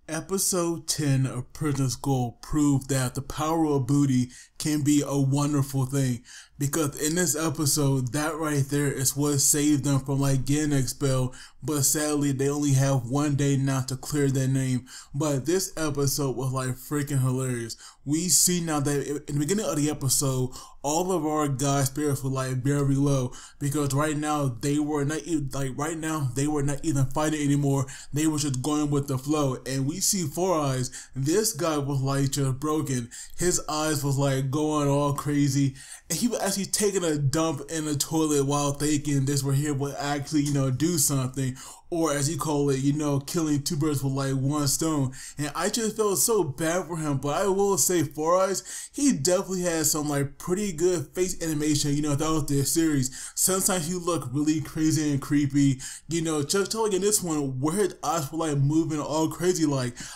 Episode 10 of Prison School proved that the power of booty can be a wonderful thing, because in this episode, that right there is what saved them from getting expelled, but sadly they only have one day now to clear their name. But this episode was freaking hilarious. We see now that in the beginning of the episode, all of our guys' spirits were very low, because right now they were not even fighting anymore. They were just going with the flow. And we see Four Eyes. This guy was just broken. His eyes was going all crazy, and he was actually taking a dump in the toilet while thinking this right here would actually do something, or as you call it, killing two birds with one stone. And I just felt so bad for him. But I will say, Four Eyes, he definitely had some pretty good face animation, throughout this series. Sometimes he looked really crazy and creepy, just in this one where his eyes were moving all crazy.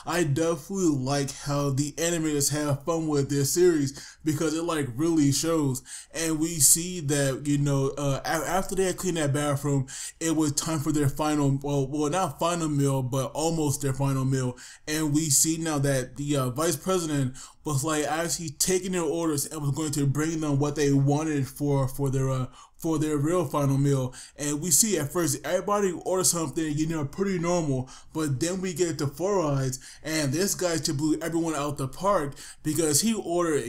I definitely like how the animators have fun with this series, because it really shows. And we see that after they had cleaned that bathroom, it was time for their final, well, not final meal, but almost their final meal. And we see now that the vice president was actually taking their orders and was going to bring them what they wanted for their real final meal. And we see at first everybody orders something, pretty normal, but then we get to Four Eyes, and this guy just blew everyone out the park, because he ordered,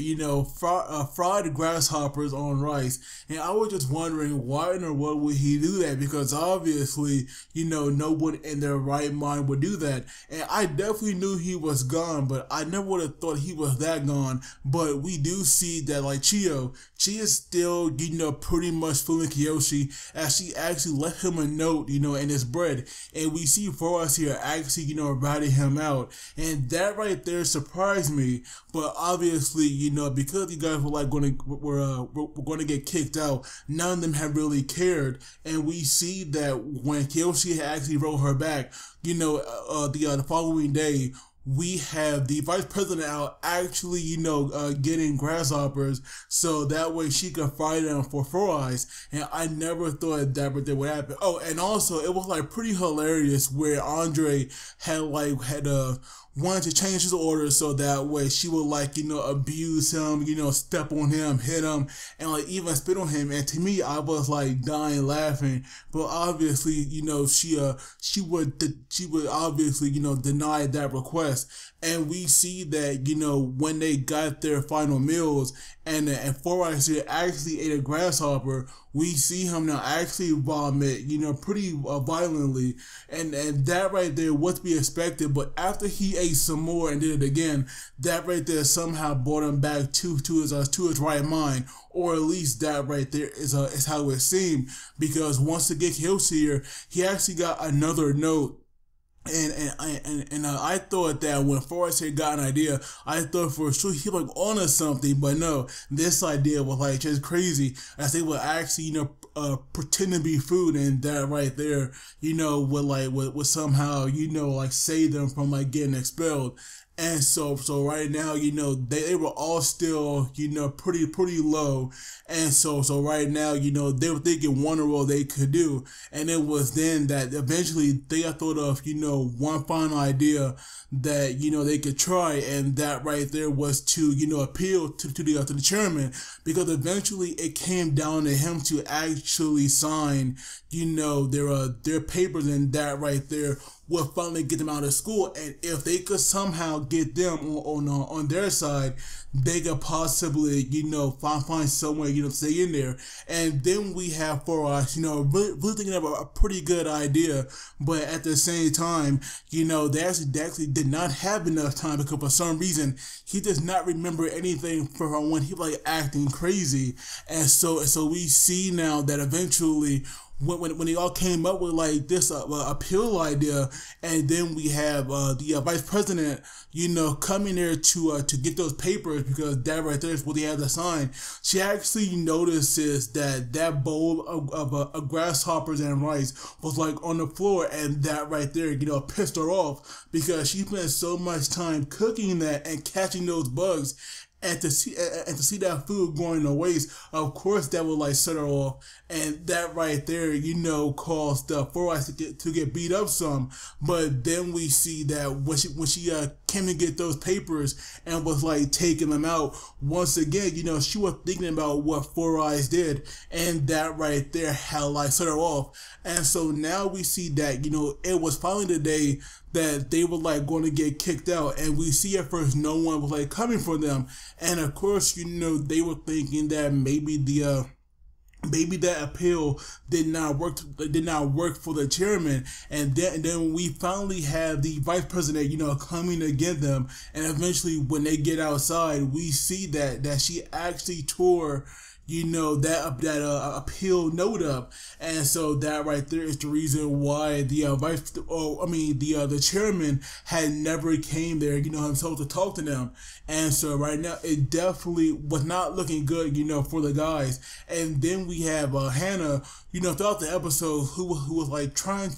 fried grasshoppers on rice. And I was just wondering, why in the world would he do that? Because obviously, no one in their right mind would do that. And I definitely knew he was gone, but I never would have thought he was that gone. But we do see that she is still, pretty much fooling Kiyoshi, as she actually left him a note, in his bread. And we see Four Eyes here actually, ratting him out. And that right there surprised me. But obviously, because you guys were going to get kicked out, none of them have really cared. And we see that when Kiyoshi actually wrote her back, the following day, we have the vice president out actually, getting grasshoppers, so that way she could fry them for Four Eyes. And I never thought that would happen. Oh, and also it was pretty hilarious where Andre had wanted to change his order so that way she would abuse him, step on him, hit him, and even spit on him. And to me, I was dying laughing. But obviously, she would obviously, deny that request. And we see that, when they got their final meals, and Four Eyes here actually ate a grasshopper, we see him now actually vomit, pretty violently. And that right there was to be expected. But after he ate some more and did it again, that right there somehow brought him back to his right mind. Or at least that right there is how it seemed. Because once to get Kiyoshi here, he actually got another note. And I thought that when Four Eyes had got an idea, I thought for sure he was onto something, but no, this idea was just crazy, as they would actually pretend to be food, and that right there would somehow save them from getting expelled. And so right now, they were all still, pretty low. And so right now, they were thinking one role they could do. And it was then that eventually they got thought of, one final idea that, they could try. And that right there was to, appeal to the chairman, because eventually it came down to him to actually sign, their papers, and that right there will finally get them out of school. And if they could somehow get them on their side, they could possibly, find somewhere, to stay in there. And then we have Four Eyes, really thinking of a pretty good idea, but at the same time, they actually did not have enough time, because for some reason, he does not remember anything from when he was acting crazy. And so we see now that eventually, when they all came up with this appeal idea, and then we have the vice president, coming there to get those papers, because that right there is what they had to sign. She actually notices that bowl of grasshoppers and rice was on the floor, and that right there, pissed her off, because she spent so much time cooking that and catching those bugs. And to see that food going to waste, of course that would like set her off, and that right there, caused Four Eyes to get beat up some. But then we see that when she came to get those papers and was like taking them out once again, she was thinking about what Four Eyes did, and that right there had like set her off. And so now we see that it was finally the day that they were like going to get kicked out, and we see at first no one was like coming for them, and of course they were thinking that maybe that appeal did not work for the chairman, and then we finally have the vice president coming to get them, and eventually when they get outside we see that she actually tore that appeal note up, and so that right there is the reason why the chairman had never came there himself to talk to them. And so right now it definitely was not looking good for the guys. And then we have Hana throughout the episode who was like trying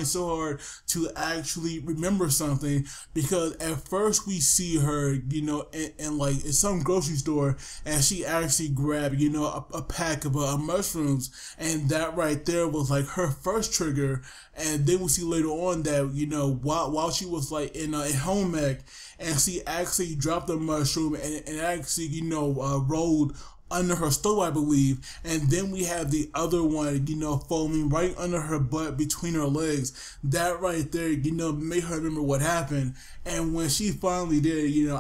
so hard to actually remember something, because at first we see her in like in some grocery store, and she actually grabbed a pack of mushrooms, and that right there was like her first trigger. And then we see later on that while she was like in home ec, and she actually dropped the mushroom and actually rolled under her stove, I believe. And then we have the other one, falling right under her butt between her legs. That right there, made her remember what happened. And when she finally did,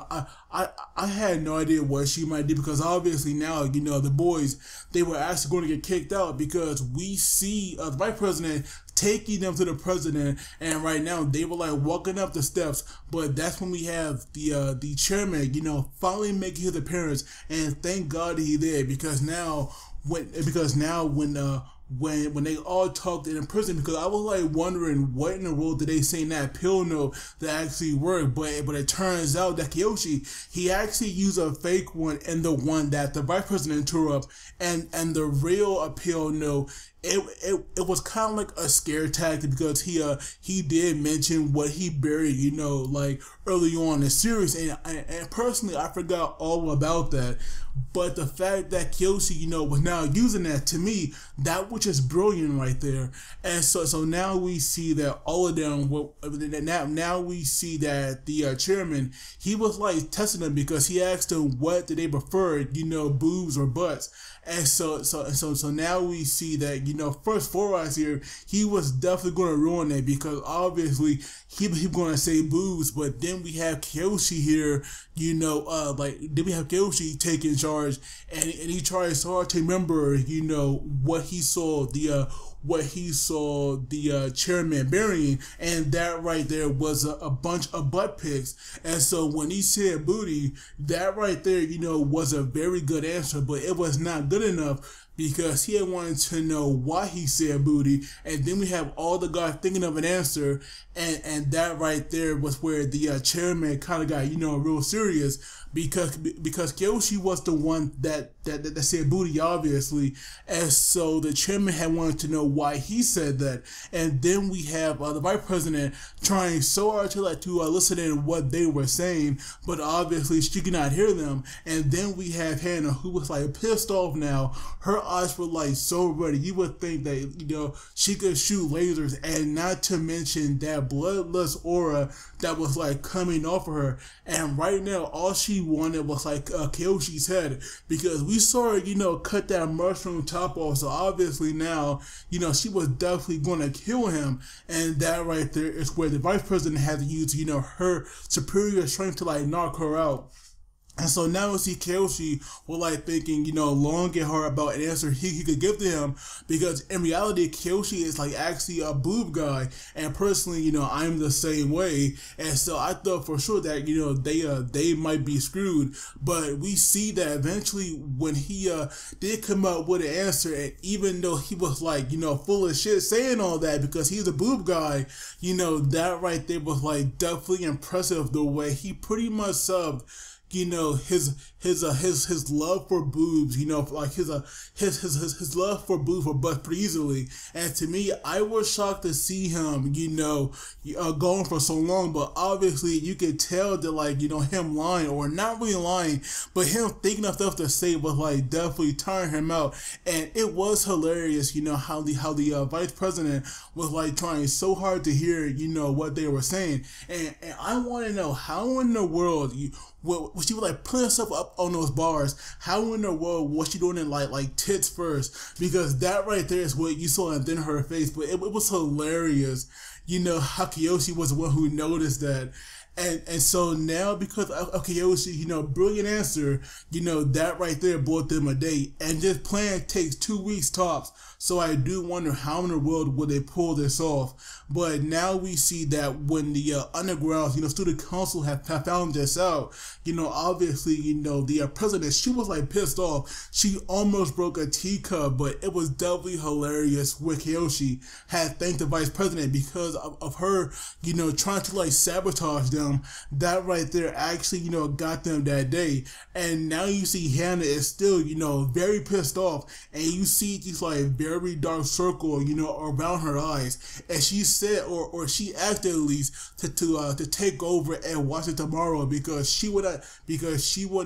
I had no idea what she might do, because obviously now, the boys, they were actually going to get kicked out, because we see the vice president taking them to the president, and right now they were like walking up the steps. But that's when we have the chairman, finally making his appearance, and thank God he did, because now when they all talked in prison, because I was like wondering what in the world did they say in that pill note that actually worked, but it turns out that Kiyoshi, he actually used a fake one in the one that the vice president tore up, and the real appeal note, it was kind of like a scare tactic, because he did mention what he buried like early on in the series, and personally I forgot all about that. But the fact that Kiyoshi was now using that, to me, that was just brilliant right there. And so now we see that all of them, now we see that the chairman, he was like testing them, because he asked them what did they prefer, boobs or butts. And so now we see that first Four Eyes here, he was definitely going to ruin it, because obviously he going to say boobs. But then we have Kiyoshi here, then we have Kiyoshi taking charge, and he tries so hard to remember what he saw the chairman burying, and that right there was a bunch of butt pics. And so when he said booty, that right there was a very good answer, but it was not good enough, because he had wanted to know why he said booty. And then we have all the guys thinking of an answer, and that right there was where the chairman kind of got real serious, because Kiyoshi was the one that said booty, obviously. And so the chairman had wanted to know why he said that. And then we have the vice president trying so hard to listen in what they were saying, but obviously she could not hear them. And then we have Hana, who was like pissed off now. Her eyes were like so ready. You would think that she could shoot lasers, and not to mention that bloodlust aura that was like coming off of her. And right now all she wanted was like Kiyoshi's head, because we saw her cut that mushroom top off. So obviously now she was definitely going to kill him, and that right there is where the vice president had to use her superior strength to like knock her out. And so now we see Kiyoshi was like thinking, long and hard about an answer he could give to him, because in reality, Kiyoshi is like actually a boob guy. And personally, I'm the same way. And so I thought for sure that, they might be screwed. But we see that eventually when he did come up with an answer, and even though he was like, full of shit saying all that because he's a boob guy, that right there was like definitely impressive, the way he pretty much subbed you know, his love for boobs, you know, like his love for boobs for butts pretty easily. And to me, I was shocked to see him, you know, going for so long. But obviously, you could tell that, like, you know, him lying, or not really lying, but him thinking of stuff to say was like definitely tiring him out. And it was hilarious, you know, how the vice president was like trying so hard to hear, you know, what they were saying. And I want to know how in the world was she like putting herself up on those bars? How in the world was she doing it like tits first? Because that right there is what you saw in her face. But it was hilarious, you know, how Kiyoshi was the one who noticed that. And so now, because of Kiyoshi, you know, brilliant answer, you know, that right there bought them a date. And this plan takes 2 weeks tops. So I do wonder how in the world would they pull this off. But now we see that when the underground, you know, student council have found this out, you know, obviously, you know, the president, she was like pissed off. She almost broke a teacup, but it was definitely hilarious where Kiyoshi had thanked the vice president because of her, you know, trying to like sabotage them. That right there actually, you know, got them that day. And now you see Hana is still, you know, very pissed off, and you see these like very dark circle, you know, around her eyes. And she said, or she acted at least to take over and watch it tomorrow because she would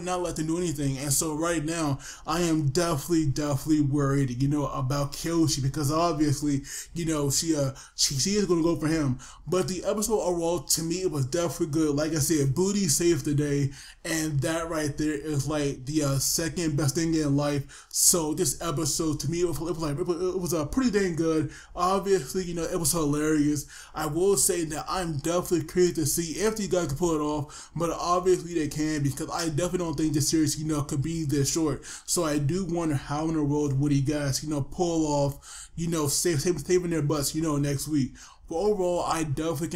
not let them do anything. And so right now, I am definitely worried, you know, about Kiyoshi, because obviously, you know, she is going to go for him. But the episode overall, to me, it was definitely good. Like I said, booty saved the day, and that right there is like the second best thing in life. So this episode, to me, it was pretty dang good. Obviously, you know, it was hilarious. I will say that I'm definitely curious to see if these guys can pull it off, but obviously they can, because I definitely don't think this series, you know, could be this short. So I do wonder how in the world would you guys, you know, pull off, you know, saving their butts, you know, next week. But overall, I definitely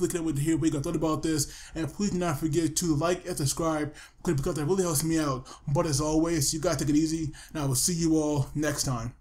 can't wait to hear what you guys thought about this. And please do not forget to like and subscribe, because that really helps me out. But as always, you guys take it easy, and I will see you all next time.